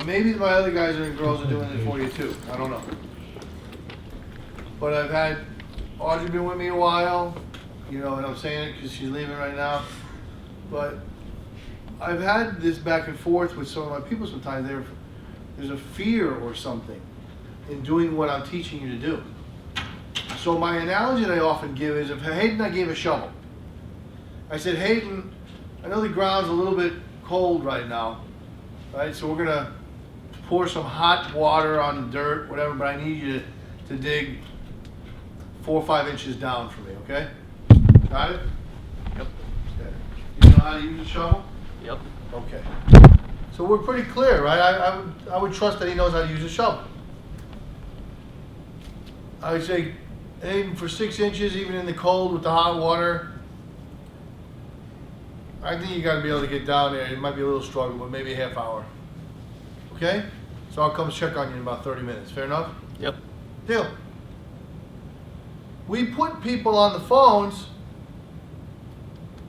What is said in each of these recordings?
Maybe my other guys and girls are doing it for you too. I don't know. But I've had Audrey been with me a while, you know, and I'm saying it because she's leaving right now. But I've had this back and forth with some of my people sometimes. There's a fear or something in doing what I'm teaching you to do. So my analogy that I often give is if Hayden and I gave a shovel. I said, Hayden, I know the ground's a little bit cold right now, right? So we're gonna pour some hot water on the dirt, whatever, but I need you to dig 4 or 5 inches down for me, okay? Got it? Yep. Okay. You know how to use a shovel? Yep. Okay. So we're pretty clear, right? I would trust that he knows how to use a shovel. I would say, Hayden, for 6 inches, even in the cold with the hot water, I think you got to be able to get down there. It might be a little struggle, but maybe a half hour. Okay? So I'll come check on you in about 30 minutes. Fair enough? Yep. Deal. We put people on the phones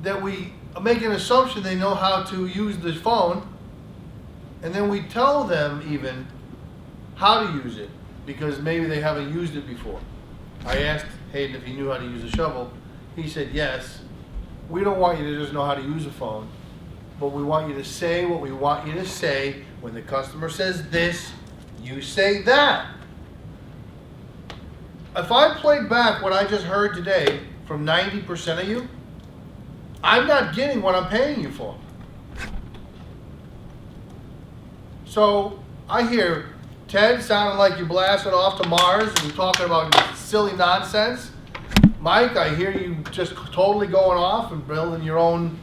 that we make an assumption they know how to use the phone, and then we tell them even how to use it because maybe they haven't used it before. I asked Hayden if he knew how to use a shovel. He said yes. We don't want you to just know how to use a phone, but we want you to say what we want you to say. When the customer says this, you say that. If I played back what I just heard today from 90% of you, I'm not getting what I'm paying you for. So I hear Ted sounding like you're blasting off to Mars and talking about silly nonsense. Mike, I hear you just totally going off and building your own,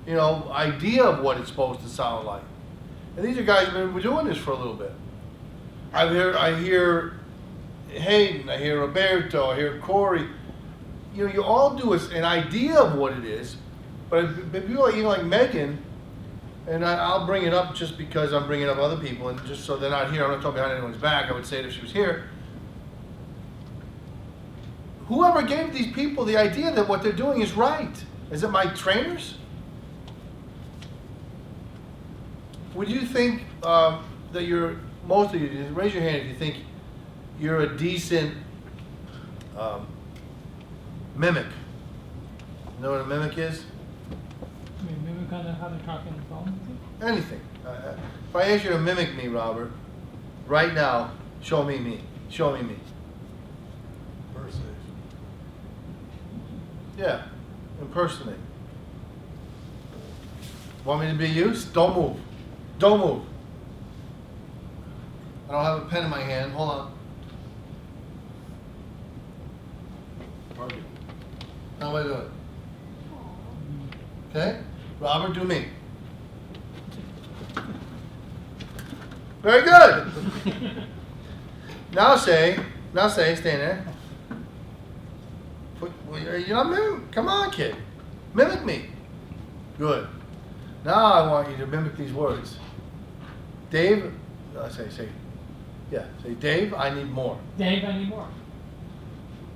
you know, idea of what it's supposed to sound like. And these are guys who've been doing this for a little bit. I hear Hayden, I hear Roberto, I hear Corey. You know, you all do an idea of what it is, but people like, you know, like Megan, and I'll bring it up just because I'm bringing up other people, and just so they're not here, I'm not talking behind anyone's back. I would say it if she was here. Whoever gave these people the idea that what they're doing is right? Is it my trainers? Would you think that you're, most of you, raise your hand if you think you're a decent mimic. You know what a mimic is? I mean, mimic on how to talk on the phone? Anything. If I ask you to mimic me, Robert, right now, show me me. Show me me. Yeah, impersonate. Want me to be you? Don't move. Don't move. I don't have a pen in my hand. Hold on. How am I doing? Okay? Robert, do me. Very good. Now say, stay there. You're not mimic. Come on, kid. Mimic me. Good. Now I want you to mimic these words. Dave, say, Dave, I need more. Dave, I need more.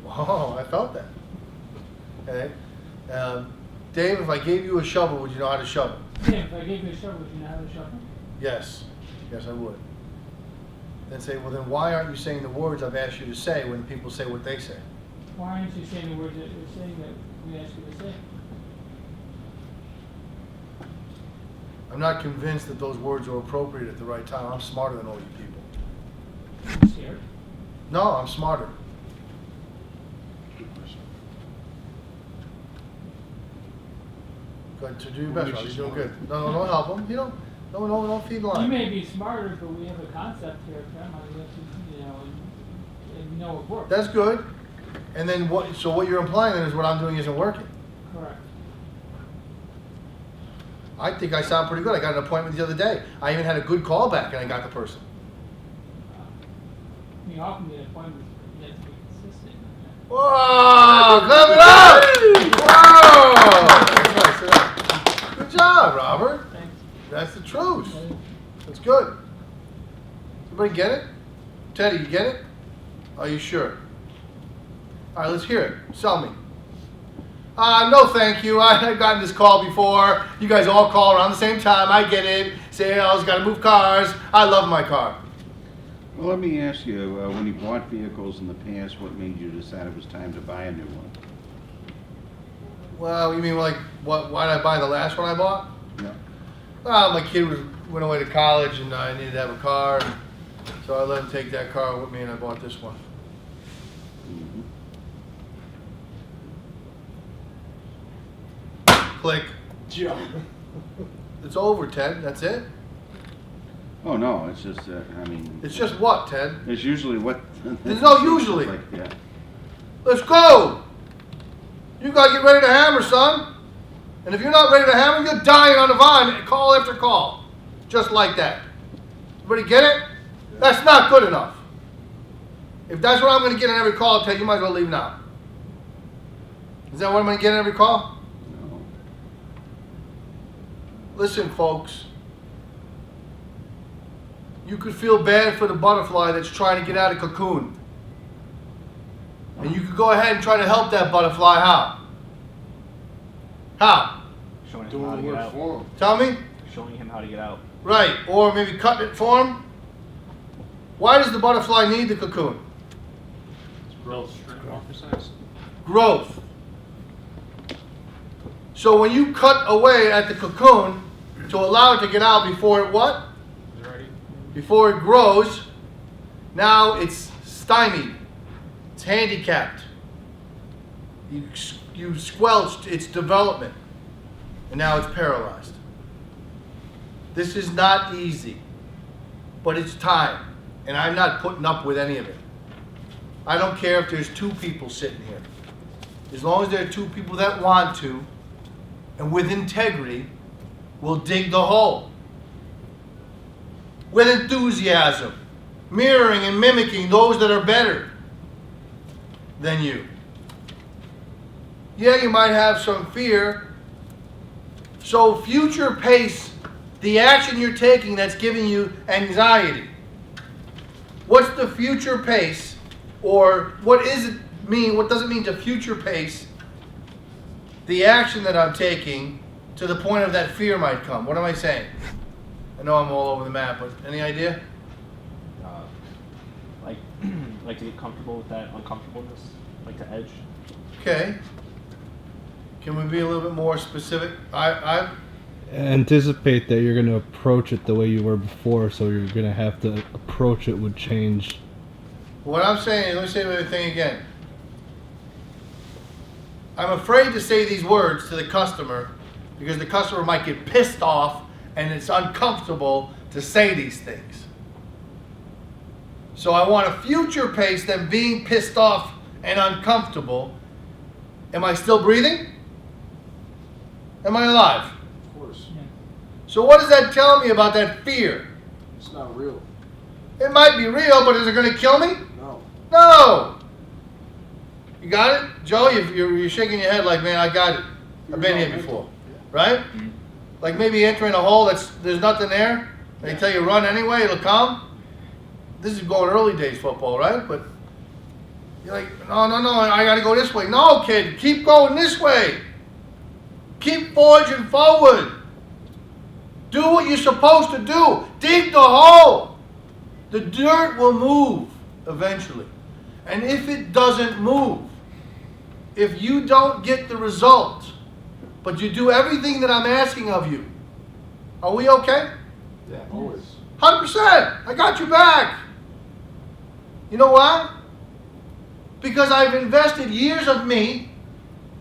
Whoa, I felt that. Okay. Dave, if I gave you a shovel, would you know how to shovel? Dave, if I gave you a shovel, would you know how to shovel? Yes. Yes, I would. Then say, well, then why aren't you saying the words I've asked you to say when people say what they say? Why aren't you saying the words that you're saying that we asked you to say? I'm not convinced that those words are appropriate at the right time. I'm smarter than all you people. You scared? No, I'm smarter. Good, to do your best, Rob. You're doing good. No, don't help him. You don't feed the line. You may be smarter, but we have a concept here at Paramount. We have to, you know, and we know it works. That's good. And then what? So what you're implying then is what I'm doing isn't working. Correct. I think I sound pretty good. I got an appointment the other day. I even had a good call back, and I got the person. You often get appointments, but you have to be consistent. Whoa! Clap it up! Whoa! That's nice. Good job, Robert. Thanks. That's the truth. That's good. Everybody get it? Teddy, you get it? Are you sure? All right, let's hear it. Sell me. No, thank you. I've gotten this call before. You guys all call around the same time. I get it. sales, got to move cars. I love my car. Well, let me ask you, when you bought vehicles in the past, what made you decide it was time to buy a new one? Well, you mean like what? Why did I buy the last one I bought? No. Well, my kid went away to college, and I needed to have a car, so I let him take that car with me, and I bought this one. Mhm. Click. Joe. It's over, Ted. That's it. Oh, no, it's just, I mean, It's just what, Ted? it's usually what. There's no usually. Like, yeah. Let's go. You gotta get ready to hammer, son. And if you're not ready to hammer, you're dying on the vine, call after call, just like that. Everybody get it? That's not good enough. If that's what I'm going to get on every call, Ted, you might as well leave now. Is that what I'm going to get on every call? No. Listen, folks. You could feel bad for the butterfly that's trying to get out of cocoon. And you could go ahead and try to help that butterfly. How? How? Showing him Doing how the to get work out. for him. Tell me? Showing him how to get out. Right. Or maybe cutting it for him. Why does the butterfly need the cocoon? Growth. More precise. Growth. So when you cut away at the cocoon to allow it to get out before it what? Before it grows, now it's stymied. It's handicapped. You squelched its development, and now it's paralyzed. This is not easy, but it's time, and I'm not putting up with any of it. I don't care if there's 2 people sitting here. As long as there are 2 people that want to, and with integrity, will dig the hole. With enthusiasm, mirroring and mimicking those that are better than you. Yeah, you might have some fear. So future pace the action you're taking that's giving you anxiety. What's the future pace? Or what does it mean to future pace the action that I'm taking to the point of that fear might come? What am I saying? I know I'm all over the map, but any idea? Like, like to get comfortable with that uncomfortableness, like to edge. Okay. Can we be a little bit more specific? I Anticipate that you're going to approach it the way you were before, so you're going to have to approach it with change. What I'm saying is, let me say the thing again. I'm afraid to say these words to the customer because the customer might get pissed off and it's uncomfortable to say these things. So I want a future pace them being pissed off and uncomfortable. Am I still breathing? Am I alive? Of course. So what does that tell me about that fear? It's not real. It might be real, but is it going to kill me? No. No. You got it? Joe, you're shaking your head like, man, I got it. I've been here before. Right? Like maybe entering a hole there's nothing there. They tell you run anyway, it'll come. This is going early days football, right? But you're like, no, I got to go this way. No, kid, keep going this way. Keep forging forward. Do what you're supposed to do. Dig the hole. The dirt will move eventually. And if it doesn't move, if you don't get the result, but you do everything that I'm asking of you, are we okay? Yeah, always. 100%. I got your back. You know why? Because I've invested years of me.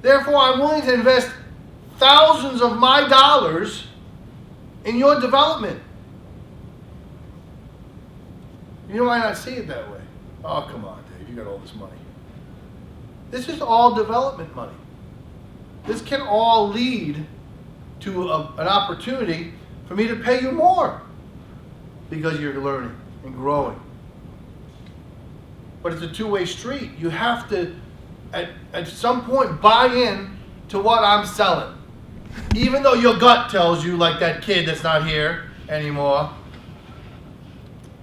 Therefore, I'm willing to invest thousands of my dollars in your development. You might not see it that way. Oh, come on, Dave. You got all this money. This is all development money. This can all lead to an opportunity for me to pay you more because you're learning and growing. But it's a two-way street. You have to, at some point, buy in to what I'm selling. Even though your gut tells you, like that kid that's not here anymore,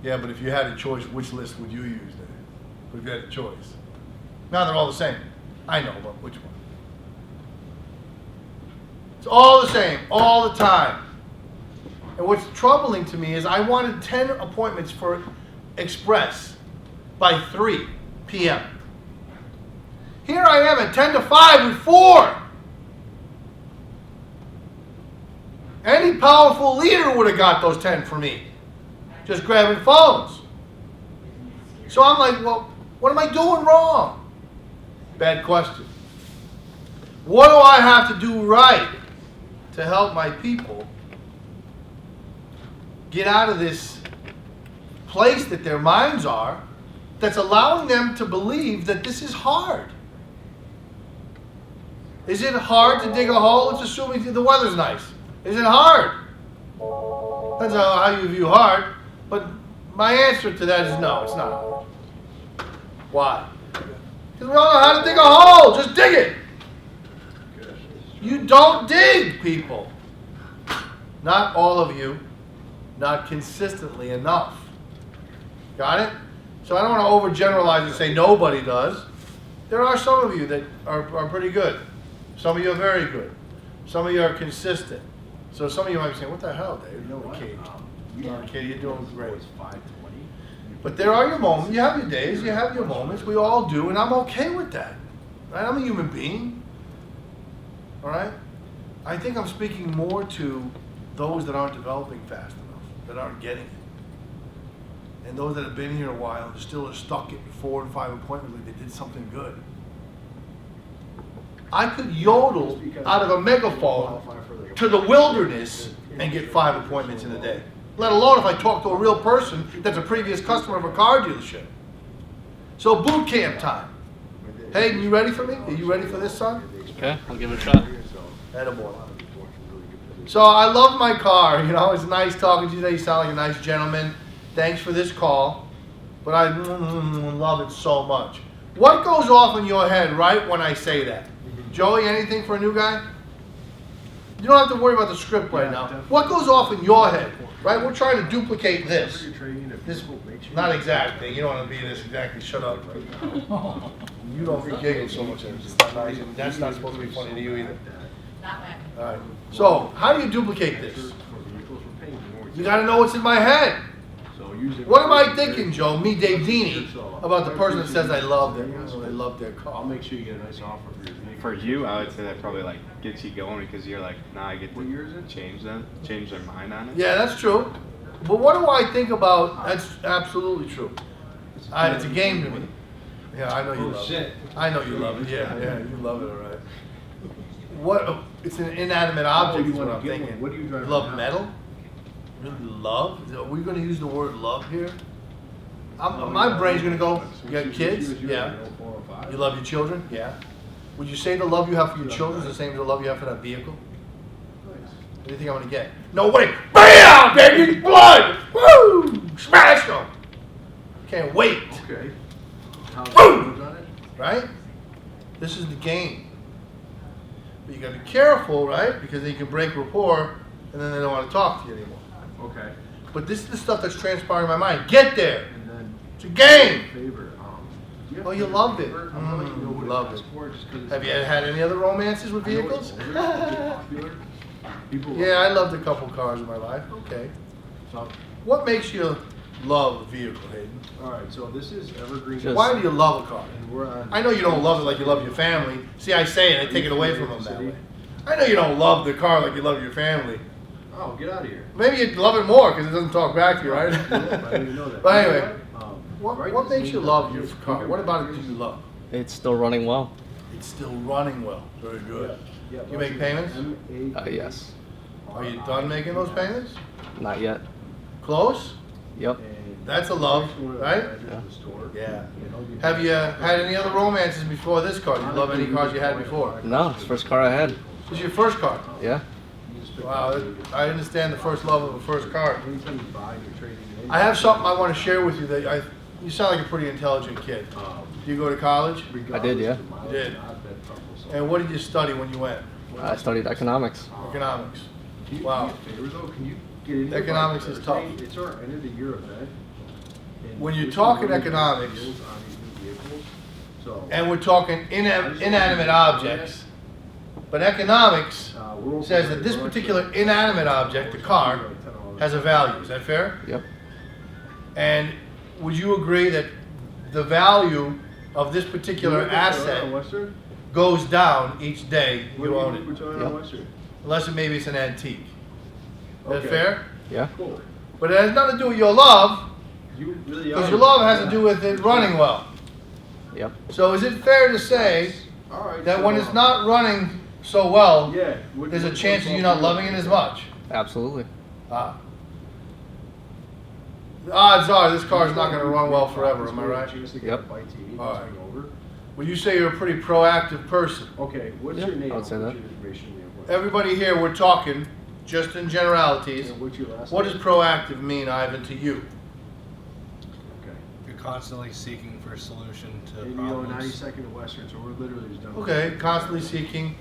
yeah, but if you had a choice, which list would you use then? But if you had a choice. Now they're all the same. I know, but which one? It's all the same, all the time. And what's troubling to me is I wanted 10 appointments for Express by 3 p.m. Here I am at 10 to 5 with 4. Any powerful leader would have got those 10 for me. Just grabbing phones. So I'm like, well, what am I doing wrong? Bad question. What do I have to do right to help my people get out of this place that their minds are that's allowing them to believe that this is hard? Is it hard to dig a hole? It's assuming the weather's nice. Is it hard? Depends on how you view hard. But my answer to that is no, it's not hard. Why? Because we all know how to dig a hole. Just dig it. You don't dig, people. Not all of you. Not consistently enough. Got it? So I don't want to overgeneralize and say nobody does. There are some of you that are pretty good. Some of you are very good. Some of you are consistent. So some of you might be saying, what the hell, Dave? No, Katie. Katie, you're doing great. But there are your moments. You have your days. You have your moments. We all do, and I'm okay with that. Right? I'm a human being. All right? I think I'm speaking more to those that aren't developing fast enough, that aren't getting it. And those that have been here a while and still are stuck at 4 and 5 appointments like they did something good. I could yodel out of a megaphone to the wilderness and get 5 appointments in a day. Let alone if I talk to a real person that's a previous customer of a car dealership. So boot camp time. Hayden, you ready for me? Are you ready for this, son? Okay, I'll give it a shot. Attaboy. So I love my car. You know, it's nice talking to you today. You sound like a nice gentleman. Thanks for this call. But I love it so much. What goes off in your head right when I say that? Joey, anything for a new guy? You don't have to worry about the script right now. What goes off in your head? Right? We're trying to duplicate this. This not exact thing. You don't want to be this exactly. Shut up. You don't giggle so much. It's not nice. That's not supposed to be funny to you either. All right. So, how do you duplicate this? You got to know what's in my head. What am I thinking, Joe? Me, Dave Dini, about the person that says I love their car. I'll make sure you get a nice offer for your vehicle. For you, I would say that probably like gets you going because you're like, nah, I get to change their mind on it. Yeah, that's true. But what do I think about? That's absolutely true. It's a game to me. Yeah, I know you love it. I know you love it. Yeah, you love it, all right. What? It's an inanimate object. Is what I'm thinking. What do you drive love now? metal? Really love? Are we going to use the word love here? My brain's going to go. You got kids? Yeah. You love your children? Yeah. Would you say the love you have for your children is the same as the love you have for that vehicle? What do you think I'm going to get? No way! BAM! Baby! Blood! Woo! Smash them! Can't wait. Okay. How's Boom! on it? Right? This is the game. But you got to be careful, right? Because they can break rapport and then they don't want to talk to you anymore. Okay. But this is the stuff that's transpiring in my mind. Get there. And then It's a game. favor. Oh, you loved it. Loved it. Have you had any other romances with vehicles? Yeah, I loved a couple cars in my life. Okay. So, What makes you love a vehicle, Hayden? all right. So this is Evergreen. Just- Why do you love a car? And we're on. I know you don't love it like you love your family. See, I say it, I take it away from them that way. I know you don't love the car like you love your family. Oh, get out of here. Maybe you love it more because it doesn't talk back to you, right? I didn't even know that. But anyway, Right what this makes you means love that your it's car? bigger What than about it yours. do you love? It's still running well. It's still running well. Very good. Yeah, You make payments? Yes. Are you done making those payments? Not yet. Close? Yep. That's a love, right? Yeah. Have you had any other romances before this car? Do you love any cars you had before? No, it's the first car I had. This is your first car? Yeah. Wow, I understand the first love of a first car. I have something I want to share with you that you sound like a pretty intelligent kid. Do you go to college? I did, yeah. You did. And what did you study when you went? I studied economics. Economics. Wow. Economics is tough. It's our end of the year event. When you're talking economics, and we're talking inanimate objects, but economics says that this particular inanimate object, the car, has a value. Is that fair? Yep. And would you agree that the value of this particular asset Western? goes down each day you own We're it? talking Yep. on Western. Unless maybe it's an antique. Is that Okay. fair? Yeah. Cool. But it has nothing to do with your love, You really are. because your love has to do with it running well. Yep. So is it fair to say All right. that so, when it's not running so well, yeah, there's a chance of you not loving it as much? Absolutely. Ah. The odds are this car is not going to run well forever, am I right? Yep. All right. Over. Would you say you're a pretty proactive person? Okay, what's Yeah, your name? I would say What's that. your information name? Everybody here, we're talking just in generalities. And what's your last What name? does proactive mean, Ivan, to you? Okay. You're constantly seeking for a solution to And you know, problems. 92nd of Western, so we're literally just done. Okay, constantly seeking.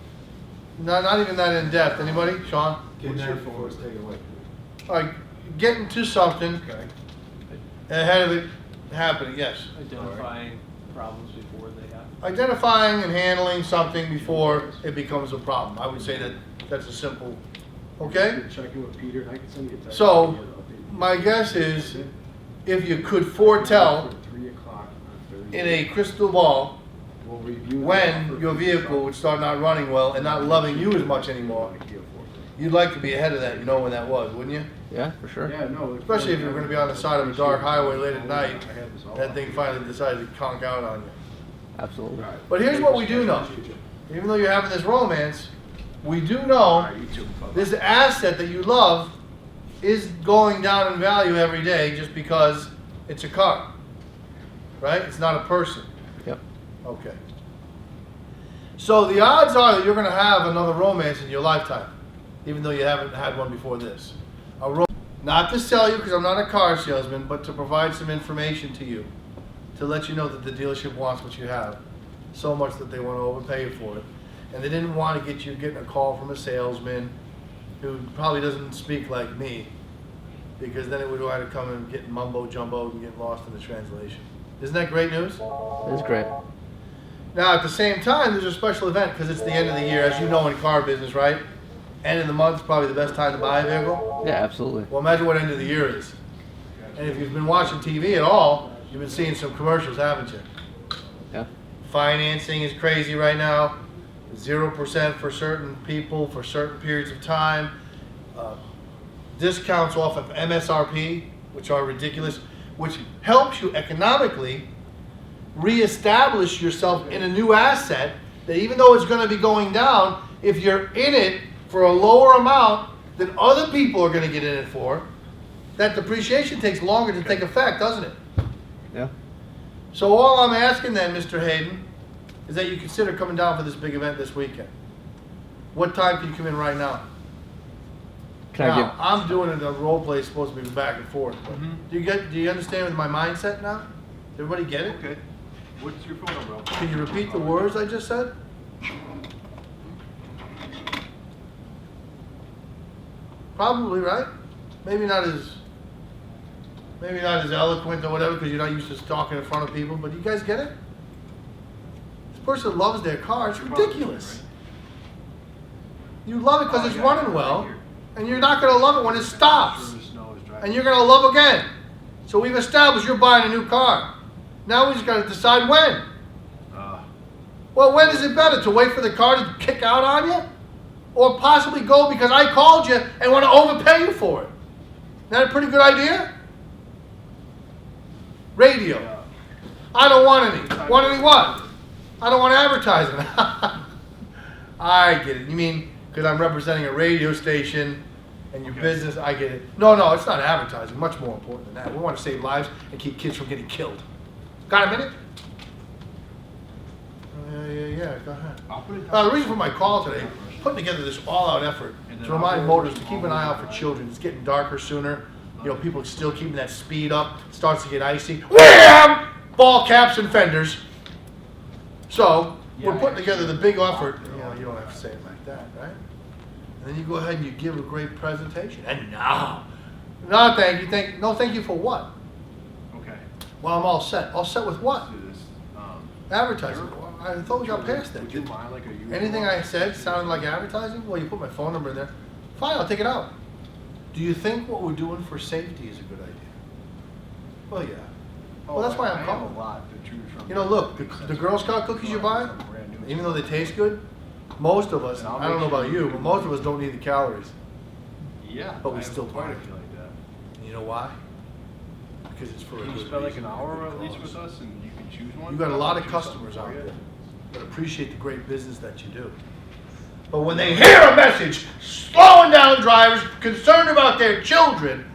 Not even that in depth. Anybody? Sean? What's your phone? Let's take it away. All right, getting to something Okay. ahead of it happening, yes. Identifying problems before they happen. Identifying and handling something before it becomes a problem. I would say that that's a simple, okay? Check in with Peter, and I can send you a text. So, with the update. my guess is if you could foretell For 3 o'clock on Thursday. in a crystal ball We'll review the when offer your for the vehicle truck. would start not running well and not loving you as much anymore, you'd like to be ahead of that, you know when that was, wouldn't you? Yeah, for sure. Yeah, no. Especially if you're gonna be on the side of a dark highway late at night, I have this all that thing finally decides to conk out on you. Absolutely. But here's what we do know. Even though you're having this romance, we do know Alright, you too. Bye-bye. this asset that you love is going down in value every day just because it's a car. Right? It's not a person. Yep. Okay. So the odds are that you're going to have another romance in your lifetime, even though you haven't had one before this. Not to sell you, because I'm not a car salesman, but to provide some information to you, to let you know that the dealership wants what you have, so much that they want to overpay you for it. And they didn't want to get you getting a call from a salesman who probably doesn't speak like me, because then it would either come and get mumbo jumbo and get lost in the translation. Isn't that great news? It is great. Now, at the same time, there's a special event because it's the end of the year, as you know in car business, right? End of the month is probably the best time to buy a vehicle. Yeah, absolutely. Well, imagine what end of the year is. And if you've been watching TV at all, you've been seeing some commercials, haven't you? Yeah. Financing is crazy right now. 0% for certain people for certain periods of time. Discounts off of MSRP, which are ridiculous, which helps you economically reestablish yourself in a new asset that even though it's going to be going down, if you're in it for a lower amount than other people are going to get in it for, that depreciation takes longer to take effect, doesn't it? Yeah. So all I'm asking then, Mr. Hayden, is that you consider coming down for this big event this weekend. What time can you come in right now? Can I give? Now, I'm doing it, a role play is supposed to be back and forth. But do you understand with my mindset now? Everybody get it? Okay. What's your phone number? Can you repeat the words I just said? Probably, right? Maybe not as eloquent or whatever because you're not used to talking in front of people, but you guys get it? This person loves their car. It's ridiculous. You love it because it's running well, and you're not going to love it when it stops. And you're going to love again. So we've established you're buying a new car. Now we just got to decide when. Well, when is it better? To wait for the car to kick out on you? Or possibly go because I called you and want to overpay you for it? Isn't that a pretty good idea? Radio. I don't want any. Want any what? I don't want advertising. I get it. You mean because I'm representing a radio station and your business? I get it. No, it's not advertising. Much more important than that. We want to save lives and keep kids from getting killed. Got a minute? Yeah, go ahead. The reason for my call today, putting together this all-out effort to remind motorists to keep an eye out for children. It's getting darker sooner. You know, people are still keeping that speed up. It starts to get icy. Wham! Ball caps and fenders. So, we're putting together the big effort. You know, you don't have to say it like that, right? And then you go ahead and you give a great presentation. And no, thank you. Thank you for what? Okay. Well, I'm all set. All set with what? Do this. Advertising. I thought we got past that. Would you mind like a Anything I said sounded like advertising? Well, you put my phone number in there. Fine, I'll take it out. Do you think what we're doing for safety is a good idea? Well, yeah. Well, that's why I'm I have calling. a lot to choose from. You know, look, the Girl Scout cookies you buy, even though they taste good, most of us, I don't know about you, but most of us don't need the calories. Yeah. but we I have still quite buy a it. few like that. And you know why? Because it's for a Can you good spend like reason, an a hour good at least cause. with us and you can choose one? You got a lot of Choose customers something out for you? there that appreciate the great business that you do. But when they hear a message slowing down drivers, concerned about their children,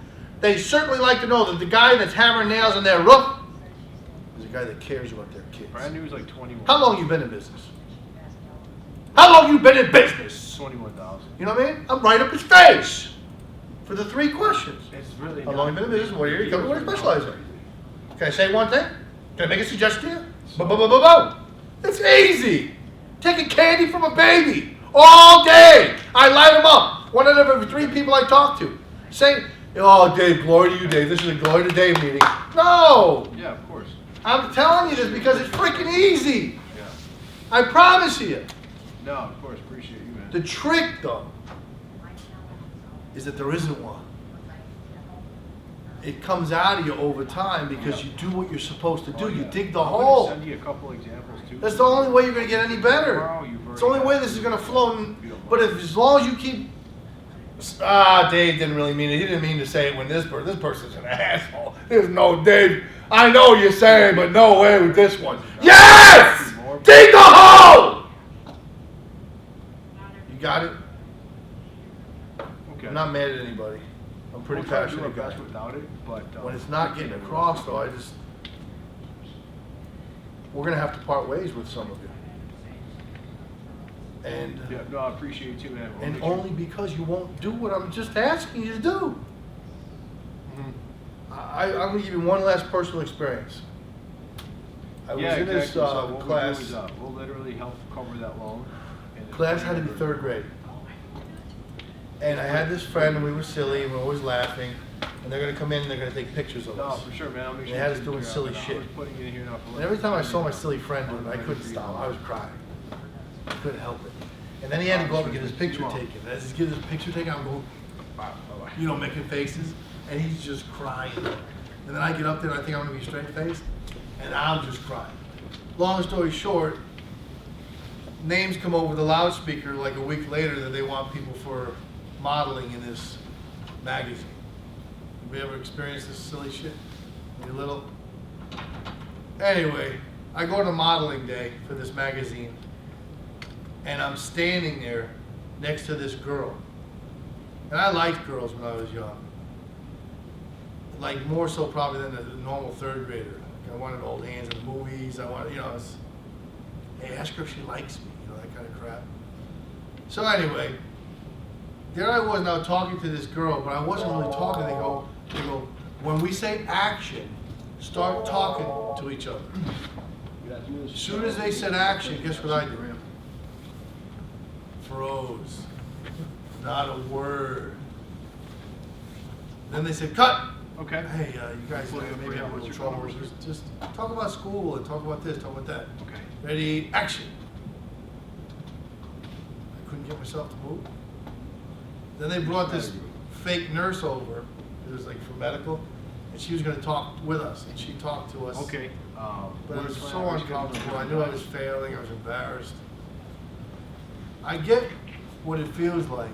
they certainly like to know that the guy that's hammering nails on their roof is a guy that cares about their kids. Brand new is like 21. How long you been in business? How long you been in business? 21,000. You know what I mean? I'm right up his face for the three questions. It's really How long you been in business? What are you? Tell me what you specialize in. Can I say one thing? Can I make a suggestion to you? Boom. It's easy. Taking candy from a baby all day. I light them up. One out of every three people I talk to say, "Oh, Dave, glory to you, Dave. This is a glory to Dave meeting." No, Yeah, of course. I'm telling you this because it's freaking easy. Yeah. I promise you. No, of course. Appreciate you, man. The trick, though, is that there isn't one. It comes out of you over time because you do what you're supposed to do. Oh, You yeah. dig the I'm gonna hole. send you a couple examples too. That's the only way you're going to get any better. Tomorrow, you've It's the only already- way this is going to flow. You don't But mind. if as long as you keep, Dave didn't really mean it. He didn't mean to say it when this person's an asshole. There's no Dave. I know what you're saying, but no way with this one. Yes! Dig the hole! You got it? Okay. I'm not mad at anybody. I'm pretty We'll try to do our passionate guy. best without it, but When it's not getting across, though, we're gonna have to part ways with some of you. And Yeah, no, I appreciate you too, man. We'll and make sure- only because you won't do what I'm just asking you to do. Mhm. I'm gonna give you one last personal experience. I was Yeah, in this exactly. So what we'll do class. is, we'll literally help cover that loan. and then- Class had to be third grade. And I had this friend, and we were silly, and we were always laughing. And they're gonna come in, and they're gonna take pictures of No, us. for sure, man. I'll make They sure. had you us take doing care of silly it. shit. I was putting it in here now for And every time I saw my silly friend doing it, I couldn't stop. I was crying. I couldn't help it. And then he had to go up and get his picture taken. As he's getting his picture taken, I'm going, you know, making faces, and he's just crying. And then I get up there, and I think I'm gonna be straight faced, and I'm just crying. Long story short, names come over the loudspeaker like a week later that they want people for modeling in this magazine. Have you ever experienced this silly shit when you're little? Anyway, I go to modeling day for this magazine, and I'm standing there next to this girl. And I liked girls when I was young. Like more so probably than a normal third grader. Like I wanted to hold hands in the movies. I wanted, you know, hey, ask her if she likes me, you know, that kind of crap. So anyway, there I was now talking to this girl, but I wasn't really talking. They go, when we say action, start talking to each other. As soon as they said action, guess what I did? Froze. Not a word. Then they said, cut! Okay. Hey, you guys maybe have a little trouble. Just talk about school and talk about this, talk about that. Okay. Ready, action. I couldn't get myself to move. Then they brought this fake nurse over. It was like for medical, and she was going to talk with us, and she talked to us. Okay. But it was what so plan- uncomfortable. I knew I was failing. I was embarrassed. I get what it feels like.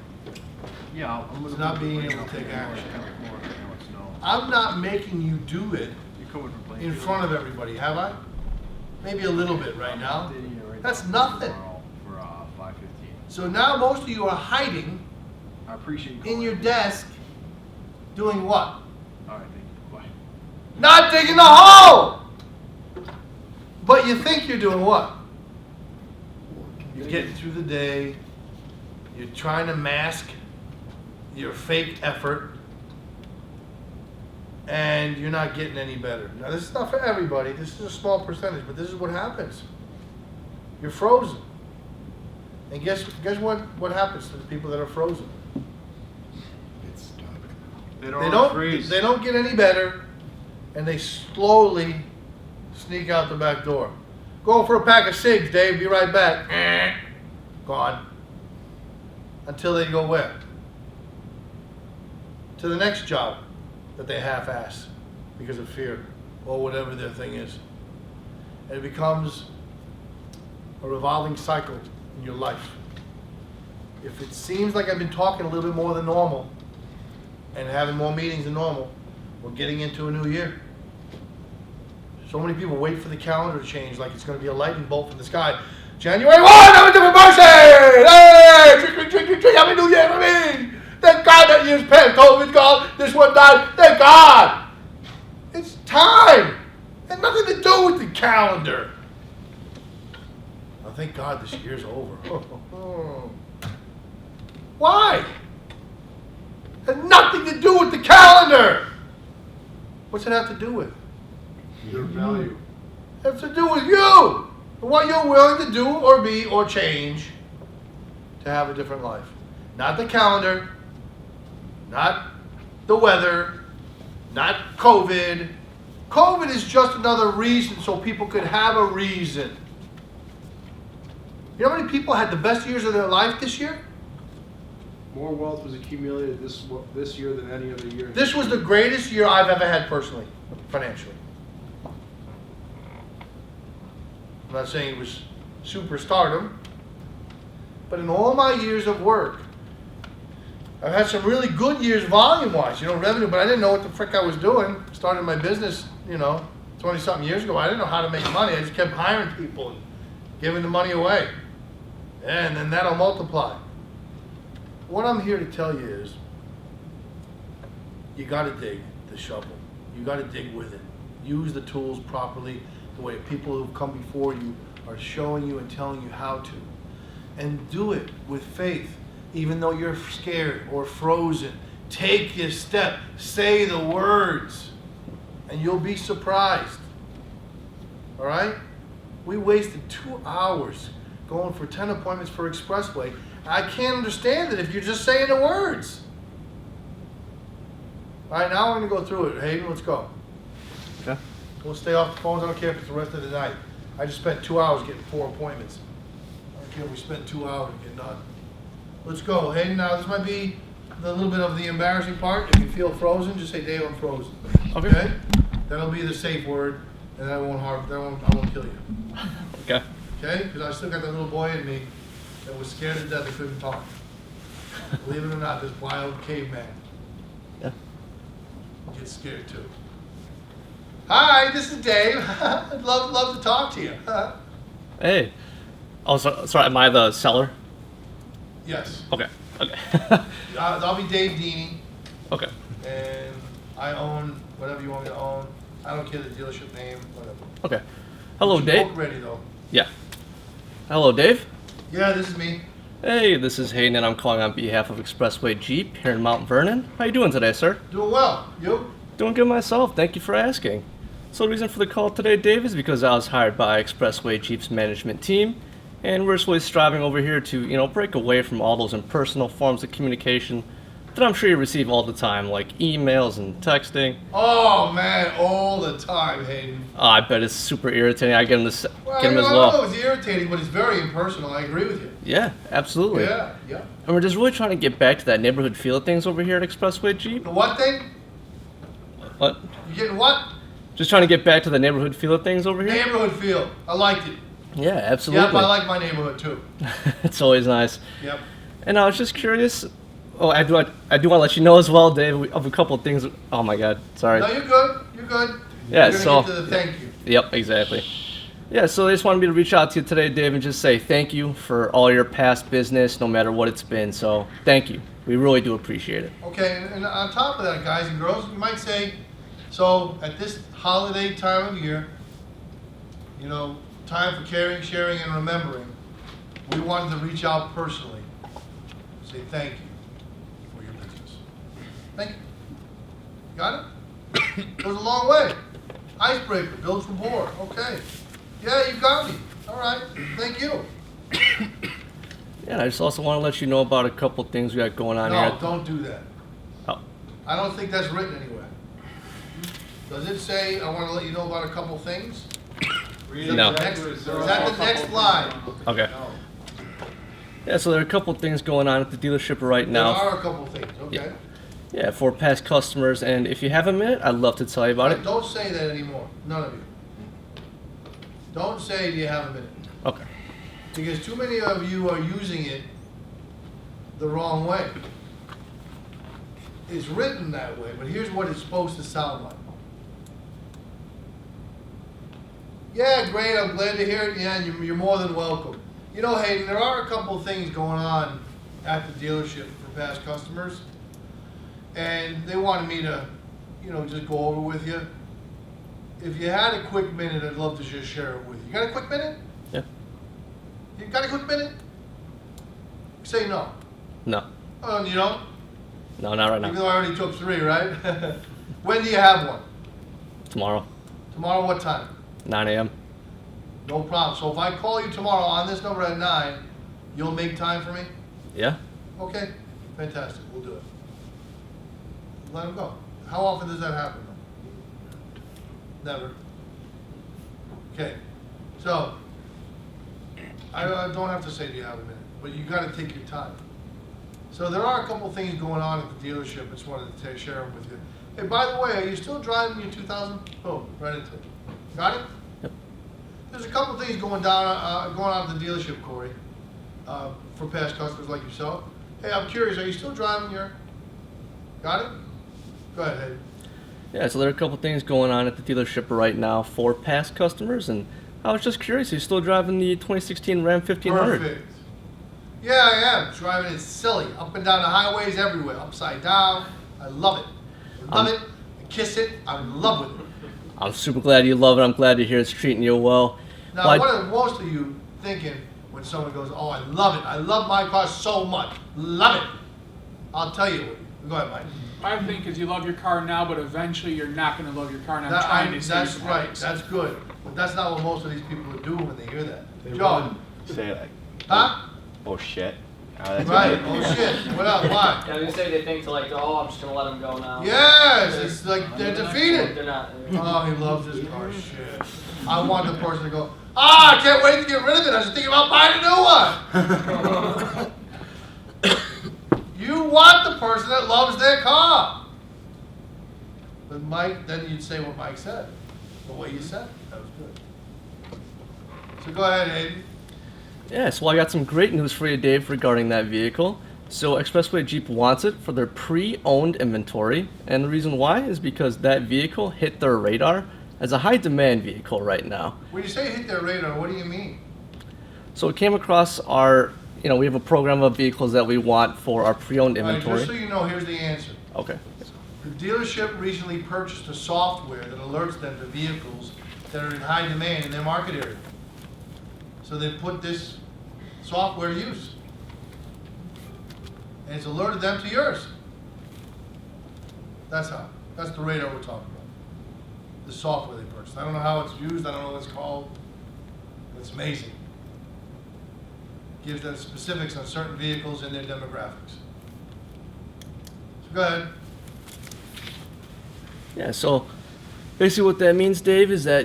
Yeah, I'm gonna. It's not being bring it able up to take more, action. more, no. I'm not making you do it You're coming from Plainfield. in front of everybody, have I? Maybe a little bit right now. I'm dating you right That's now nothing. tomorrow For 5:15. So now most of you are hiding I appreciate you. in calling. your desk doing what? All right, thank you. Bye. Not digging the hole! But you think you're doing what? You're getting through the day. You're trying to mask your fake effort. And you're not getting any better. Now, this is not for everybody. This is a small percentage, but this is what happens. You're frozen. And guess what happens to the people that are frozen? They They don't get any better, and they slowly sneak out the back door. Going for a pack of cigs, Dave. Be right back. Gone. Until they go where? to the next job that they half-ass because of fear or whatever their thing is. And it becomes a revolving cycle in your life. If it seems like I've been talking a little bit more than normal and having more meetings than normal, we're getting into a new year. So many people wait for the calendar to change like it's going to be a lightning bolt from the sky. January 1, I'm a different person! Hey! Trick, trick, trick, trick, Happy New Year for me! Thank God that year's passed. COVID's gone. This one died. Thank God! It's time! It had nothing to do with the calendar. Oh, thank God this year's over. Why? It had nothing to do with the calendar! What's it have to do with? Your value. It has to do with you! And what you're willing to do or be or change to have a different life. Not the calendar, not the weather, not COVID. COVID is just another reason so people could have a reason. You know how many people had the best years of their life this year? More wealth was accumulated this year than any other year. This was the greatest year I've ever had personally, financially. I'm not saying it was superstardom, but in all my years of work, I've had some really good years volume-wise, revenue, but I didn't know what the frick I was doing. Started my business, 20-something years ago. I didn't know how to make money. I just kept hiring people and giving the money away. And then that'll multiply. What I'm here to tell you is, you gotta dig the shovel. You gotta dig with it. Use the tools properly, the way people who've come before you are showing you and telling you how to. And do it with faith, even though you're scared or frozen. Take your step, say the words, and you'll be surprised. All right? We wasted 2 hours going for 10 appointments for Expressway. I can't understand it if you're just saying the words. All right, now we're going to go through it. Hayden, let's go. Okay. We'll stay off the phones. I don't care if it's the rest of the night. I just spent 2 hours getting 4 appointments. I don't care if we spent 2 hours to get done. Let's go. Hayden, now this might be a little bit of the embarrassing part. If you feel frozen, just say, Dave, I'm frozen. Okay. That'll be the safe word, and I won't kill you. Okay. Okay? Because I still got that little boy in me that was scared to death and couldn't talk. Believe it or not, this wild caveman Yeah. gets scared too. Hi, this is Dave. I'd love to talk to you. Hey. Oh, sorry. Am I the seller? Yes. Okay. Okay. I'll be Dave Deeney, Okay. and I own whatever you want me to own. I don't care the dealership name, whatever. Okay. Hello, Get your Dave. book ready though. Yeah. Hello, Dave. Yeah, this is me. Hey, this is Hayden, and I'm calling on behalf of Expressway Jeep here in Mount Vernon. How you doing today, sir? Doing well. You? Doing good myself. Thank you for asking. So the reason for the call today, Dave, is because I was hired by Expressway Jeep's management team, and we're just really striving over here to, break away from all those impersonal forms of communication that I'm sure you receive all the time, like emails and texting. Oh man, all the time, Hayden. I bet it's super irritating. I get them, Well, get them as I don't know well. if it's irritating, but it's very impersonal. I agree with you. Yeah, absolutely. Yeah. And we're just really trying to get back to that neighborhood feel of things over here at Expressway Jeep. The what thing? What? You getting what? Just trying to get back to the neighborhood feel of things over here? Neighborhood feel. I liked it. Yeah, absolutely. Yep, I like my neighborhood too. It's always nice. Yep. And I was just curious. Oh, I do want to let you know as well, Dave, of a couple of things. Oh my God, sorry. No, you're good. You're good. Yeah, You're so- gonna get to the thank you. Yep, exactly. Yeah, so they just wanted me to reach out to you today, Dave, and just say thank you for all your past business, no matter what it's been. So thank you. We really do appreciate it. Okay, and on top of that, guys and girls, you might say, so at this holiday time of year, time for caring, sharing, and remembering, we wanted to reach out personally, say thank you for your business. Thank you. Got it? Goes a long way. Icebreaker, builds rapport. Okay. Yeah, you got me. All right. Thank you. Yeah, and I just also want to let you know about a couple of things we got going on No, here. don't do that. Oh, I don't think that's written anywhere. Does it say, I want to let you know about a couple things? No. Is that the next line? okay. Yeah, so there are a couple of things going on at the dealership right now. There are a couple things, okay. Yeah. Yeah, for past customers, and if you have a minute, I'd love to tell you about it. Don't say that anymore, none of you. Don't say, do you have a minute? Okay. Because too many of you are using it the wrong way. It's written that way, but here's what it's supposed to sound like. Yeah, great, I'm glad to hear it. Yeah, and you're more than welcome. You know, Hayden, there are a couple things going on at the dealership for past customers. And they wanted me to, just go over with you. If you had a quick minute, I'd love to just share it with you. You got a quick minute? Yeah. You got a quick minute? Say no. No. Oh, you don't? No, not right Even now. though I already took 3, right? When do you have one? Tomorrow, Tomorrow what time? 9 a.m. No problem. So if I call you tomorrow on this number at 9, you'll make time for me? Yeah? Okay, fantastic, we'll do it. Let him go. How often does that happen? Never. Okay, so, I don't have to say do you have a minute, but you gotta take your time. So there are a couple things going on at the dealership, I just wanted to share them with you. Hey, by the way, are you still driving your 2000? Boom, right into it. Got it? Yep. There's a couple things going on at the dealership, Corey, for past customers like yourself. Hey, I'm curious, are you still driving your, got it? Go ahead, Hayden. Yeah, so there are a couple things going on at the dealership right now for past customers, and I was just curious, are you still driving the 2016 Ram 1500? Perfect. Yeah, I am. Driving it silly, up and down the highways everywhere, upside down. I love it. I love it. I kiss it. I'm in love with it. I'm super glad you love it. I'm glad to hear it's treating you well. Now, Well, what are most of you thinking when someone goes, oh, I love it. I love my car so much. Love it. I'll tell you. Go ahead, Mike. I think is you love your car now, but eventually you're not going to love your car. And I'm That- trying to say that's right. That's good. But that's not what most of these people would do when they hear that. John. Say like, Huh? oh shit. That's Right. what Oh, shit. What up? Why? Yeah, I was gonna say they think like, oh, I'm just gonna let him go now. Yes. It's like they're defeated. They're not. Oh, he loves his car. Shit. I want the person to go, I can't wait to get rid of it. I was thinking about buying a new one. You want the person that loves their car. But Mike, then you'd say what Mike said. The way you said it. That was good. So go ahead, Hayden. yeah, so I got some great news for you, Dave, regarding that vehicle. So Expressway Jeep wants it for their pre-owned inventory, and the reason why is because that vehicle hit their radar as a high-demand vehicle right now. When you say hit their radar, what do you mean? So it came across our, we have a program of vehicles that we want for our pre-owned All right, inventory. just so you know, here's the answer. Okay. The dealership recently purchased a software that alerts them to vehicles that are in high demand in their market area. So they put this software to use. And it's alerted them to yours. That's how. That's the radar we're talking about. The software they purchased. I don't know how it's used. I don't know what it's called. But it's amazing. Gives them specifics on certain vehicles and their demographics. So go ahead. Yeah, so basically what that means, Dave, is that,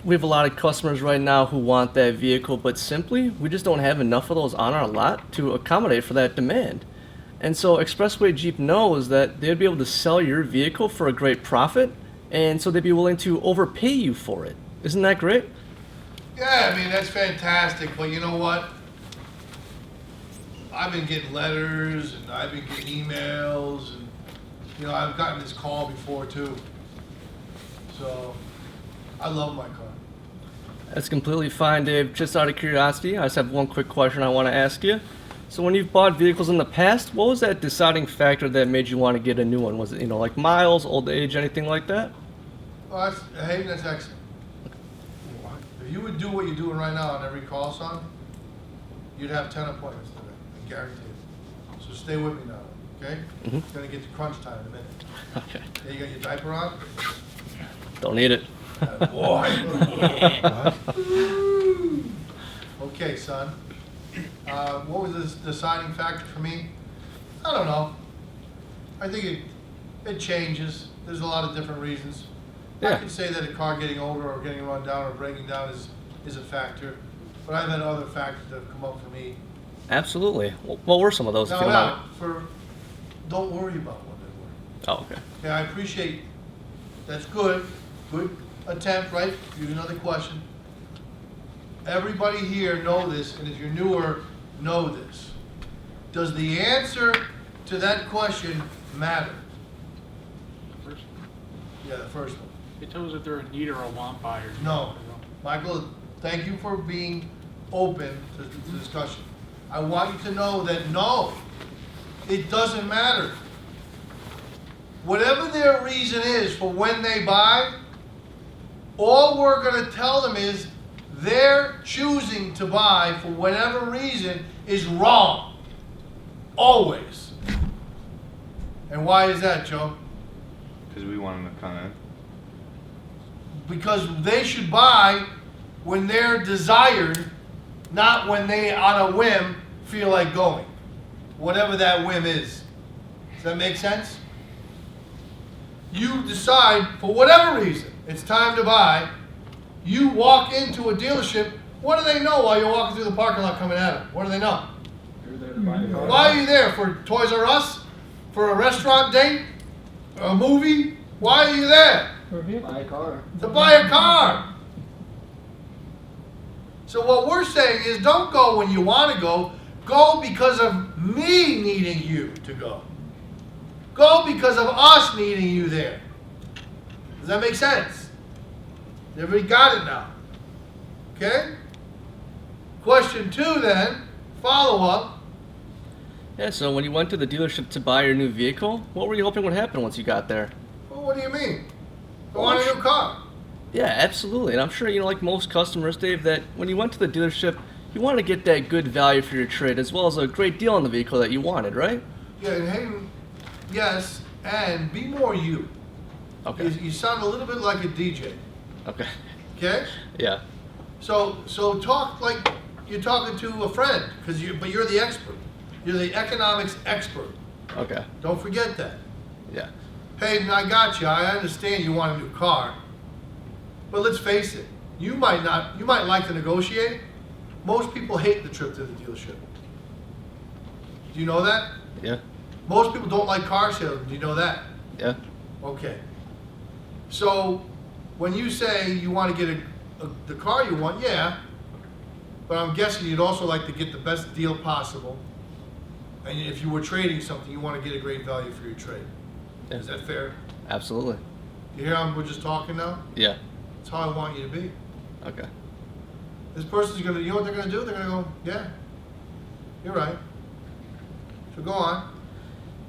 we have a lot of customers right now who want that vehicle, but simply, we just don't have enough of those on our lot to accommodate for that demand. And so Expressway Jeep knows that they'd be able to sell your vehicle for a great profit, and so they'd be willing to overpay you for it. Isn't that great? Yeah, I mean, that's fantastic, but you know what? I've been getting letters, and I've been getting emails, and, I've gotten this call before, too. So, I love my car. That's completely fine, Dave. Just out of curiosity, I just have one quick question I want to ask you. So when you've bought vehicles in the past, what was that deciding factor that made you want to get a new one? Was it, like miles, old age, anything like that? Well, Hayden, that's excellent. If you would do what you're doing right now on every call, son, you'd have 10 appointments today, I guarantee it. So stay with me now, okay? Mhm. It's gonna get to crunch time in a minute. Okay. Okay, you got your diaper on? Don't need it. Boy. Okay, son. What was the deciding factor for me? I don't know. I think it changes. There's a lot of different reasons. I Yeah. can say that a car getting older or getting run down or breaking down is a factor, but I've had other factors that have come up for me. Absolutely. What were some of those, if you don't mind? Don't worry about what they were. Oh, okay. Yeah, I appreciate, that's good, good attempt, right? Use another question. Everybody here know this, and if you're newer, know this. Does the answer to that question matter? Yeah, the first one. It tells if they're a need or a want buyer. No. Michael, thank you for being open to the discussion. I want you to know that no, it doesn't matter. Whatever their reason is for when they buy, all we're gonna tell them is their choosing to buy for whatever reason is wrong. Always. And why is that, Joe? Because we want them to come in. Because they should buy when they're desired, not when they, on a whim, feel like going. Whatever that whim is. Does that make sense? You decide, for whatever reason, it's time to buy. You walk into a dealership. What do they know while you're walking through the parking lot coming at them? What do they know? You're there to buy a car. Why are you there? For Toys R Us? For a restaurant date? A movie? Why are you there? For a vehicle. Buy a car. To buy a car. So what we're saying is don't go when you want to go. Go because of me needing you to go. Go because of us needing you there. Does that make sense? Everybody got it now? Okay? Question 2 then, follow up. Yeah, so when you went to the dealership to buy your new vehicle, what were you hoping would happen once you got there? Well, what do you mean? I want a new car. Yeah, absolutely. And I'm sure, like most customers, Dave, that when you went to the dealership, you wanted to get that good value for your trade as well as a great deal on the vehicle that you wanted, right? Yeah, and Hayden, yes, and be more you. Okay. You sound a little bit like a DJ. Okay. Okay? Yeah. So talk like you're talking to a friend, but you're the expert. You're the economics expert. Okay. Don't forget that. Yeah. Hayden, I got you. I understand you want a new car. But let's face it, you might like to negotiate. Most people hate the trip to the dealership. Do you know that? Yeah. Most people don't like car sales. Do you know that? Yeah. Okay. So when you say you want to get the car you want, yeah. But I'm guessing you'd also like to get the best deal possible. And if you were trading something, you want to get a great value for your trade. Yeah. Is that fair? Absolutely. You hear we're just talking now? Yeah. That's how I want you to be. Okay. This person's gonna, you know what they're gonna do? They're gonna go, yeah, you're right. So go on.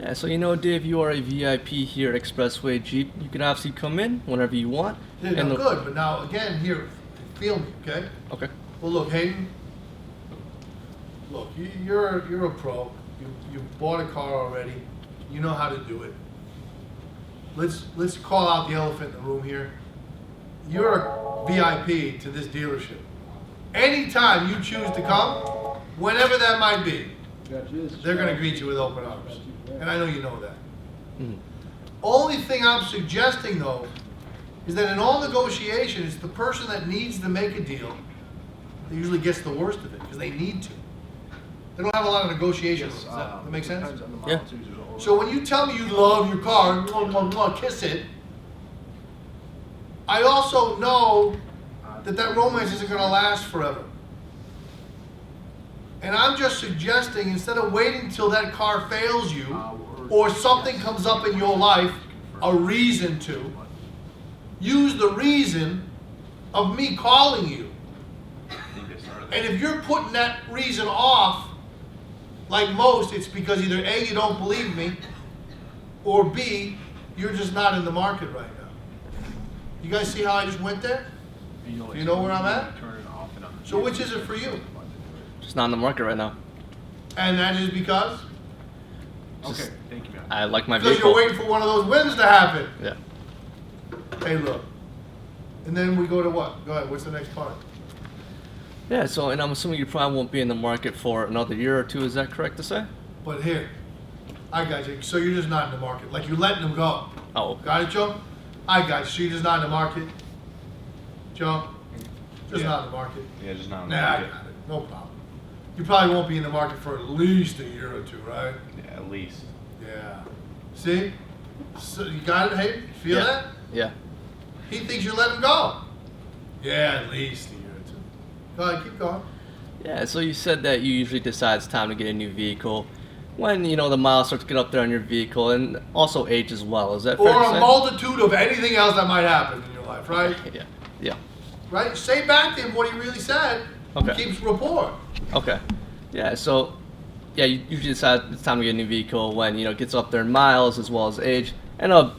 Yeah, so Dave, you are a VIP here at Expressway Jeep. You can obviously come in whenever you want. Yeah, no, good, but now again, here, feel me, okay? Okay. Well, look, Hayden. Look, you're a pro. You bought a car already. You know how to do it. Let's call out the elephant in the room here. You're a VIP to this dealership. Anytime you choose to come, whenever that might be, they're going to greet you with open arms. And I know you know that. Mm-hmm. Only thing I'm suggesting, though, is that in all negotiation, it's the person that needs to make a deal that usually gets the worst of it, because they need to. They don't have a lot of negotiations. Does that make sense? Yeah. So when you tell me you love your car, kiss it, I also know that romance isn't going to last forever. And I'm just suggesting, instead of waiting until that car fails you, or something comes up in your life, a reason to, use the reason of me calling you. And if you're putting that reason off, like most, it's because either A, you don't believe me, or B, you're just not in the market right now. You guys see how I just went there? Do you know where I'm at? So which is it for you? Just not in the market right now. And that is because? Okay, thank you, man. I like my Because vehicle. you're waiting for one of those wins to happen. Yeah. Hey, look. And then we go to what? Go ahead. What's the next part? Yeah, so, and I'm assuming you probably won't be in the market for another year or two, is that correct to say? But here, I got you. So you're just not in the market. Like you're letting them go. Oh. Got it, Joe? I got you. So you're just not in the market? Joe? Just not in the market? Yeah, just not in the Nah, I market. got it. No problem. You probably won't be in the market for at least a year or two, right? Yeah, at least. Yeah. See? So you got it, hey? Feel Yeah. that? Yeah. He thinks you let him go. Yeah, at least a year or two. Go ahead, keep going. Yeah, so you said that you usually decide it's time to get a new vehicle when, the miles start to get up there on your vehicle and also age as well. Is that fair Or to a say? multitude of anything else that might happen in your life, right? Yeah. Yeah. Right? Say back to him what he really said. Okay. Keeps rapport. Okay. Yeah, so yeah, you usually decide it's time to get a new vehicle when, it gets up there in miles as well as age and a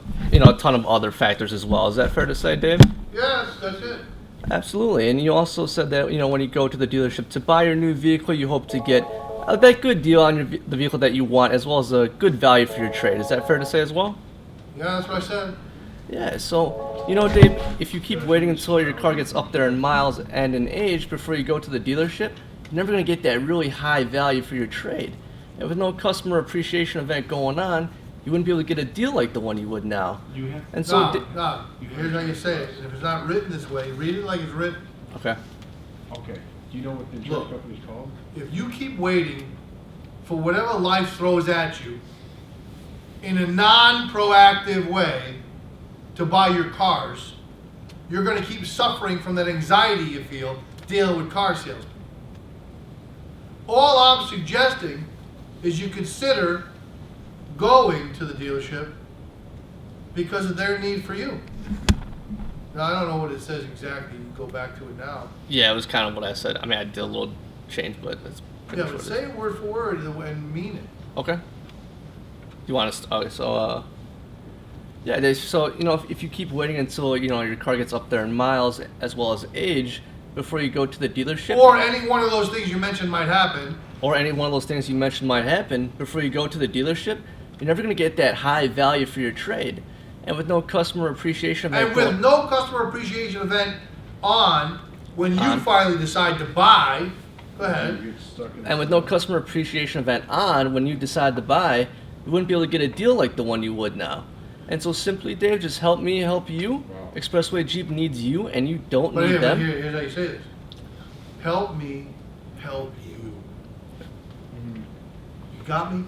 ton of other factors as well. Is that fair to say, Dave? Yes, that's it. Absolutely. And you also said that, when you go to the dealership to buy your new vehicle, you hope to get that good deal on the vehicle that you want as well as a good value for your trade. Is that fair to say as well? Yeah, that's what I said. Yeah, so, Dave, if you keep waiting until your car gets up there in miles and in age before you go to the dealership, you're never going to get that really high value for your trade. And with no customer appreciation event going on, you wouldn't be able to get a deal like the one you would now. And so, No, here's how you say it. And if it's not written this way, read it like it's written. okay. Okay. Do you know what the Look. insurance company's called? If you keep waiting for whatever life throws at you in a non-proactive way to buy your cars, you're going to keep suffering from that anxiety you feel dealing with car salesmen. All I'm suggesting is you consider going to the dealership because of their need for you. Now, I don't know what it says exactly. You can go back to it now. Yeah, it was kind of what I said. I mean, I did a little change, but that's pretty Yeah, much but what it say it word for word and mean it. is. Okay. You want to? Okay, so yeah, it is. So if you keep waiting until your car gets up there in miles as well as age before you go to the dealership, Or any one of those things you mentioned might happen. or any one of those things you mentioned might happen before you go to the dealership, you're never going to get that high value for your trade. And with no customer appreciation event And with no customer appreciation event on when you finally decide to buy, go ahead. and with no customer appreciation event on when you decide to buy, you wouldn't be able to get a deal like the one you would now. And so simply, Dave, just help me help you. Expressway Jeep needs you, and you don't But need them. here's how you say this. Help me help you. You got me?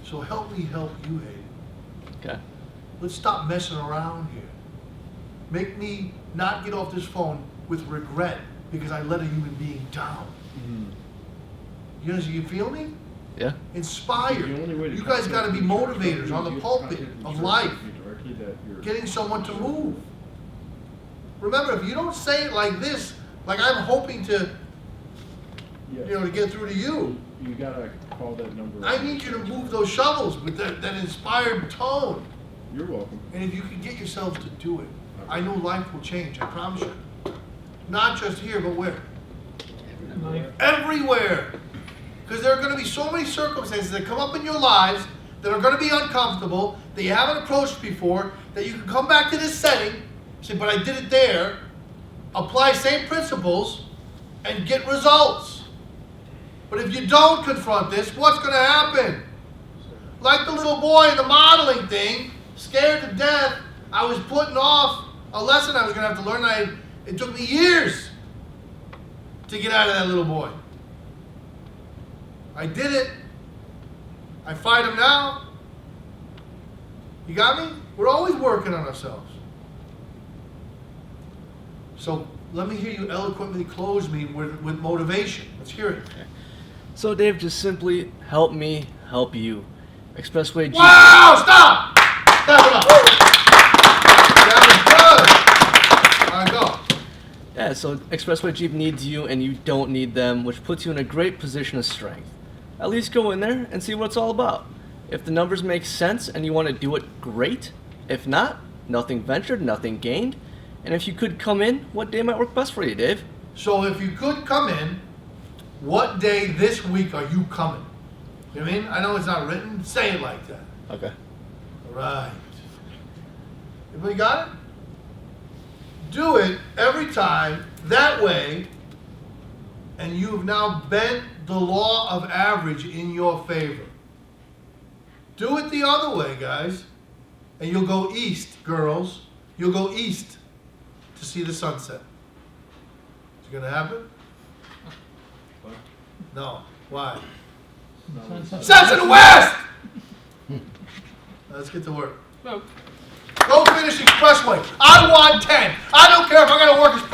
So help me help you, Hayden. Okay. Let's stop messing around here. Make me not get off this phone with regret because I let a human being down. You feel me? Yeah. Inspired. You guys got to be motivators on the pulpit of life, getting someone to move. Remember, if you don't say it like this, like I'm hoping to, to get through to you, You gotta call that number. I need you to move those shovels with that inspired tone. You're welcome. And if you can get yourselves to do it, I know life will change, I promise you. Not just here, but where? Everywhere. Because there are going to be so many circumstances that come up in your lives that are going to be uncomfortable, that you haven't approached before, that you can come back to this setting, say, but I did it there, apply same principles, and get results. But if you don't confront this, what's going to happen? Like the little boy in the modeling thing, scared to death, I was putting off a lesson I was going to have to learn. It took me years to get out of that little boy. I did it. I fight him now. You got me? We're always working on ourselves. So let me hear you eloquently close me with motivation. Let's hear it. So Dave, just simply help me help you. Expressway Jeep. Wow! Stop! Stop it up. That was good. All right, go. Yeah, so Expressway Jeep needs you and you don't need them, which puts you in a great position of strength. At least go in there and see what it's all about. If the numbers make sense and you want to do it, great. If not, nothing ventured, nothing gained. And if you could come in, what day might work best for you, Dave? So if you could come in, what day this week are you coming? You know what I mean? I know it's not written. Say it like that. Okay. All right. Everybody got it? Do it every time that way, and you have now bent the law of average in your favor. Do it the other way, guys, and you'll go east, girls. You'll go east to see the sunset. Is it going to happen? No. Why? Sun's in the west! Let's get to work. Vote. Go finish Expressway. I want 10. I don't care if I gotta work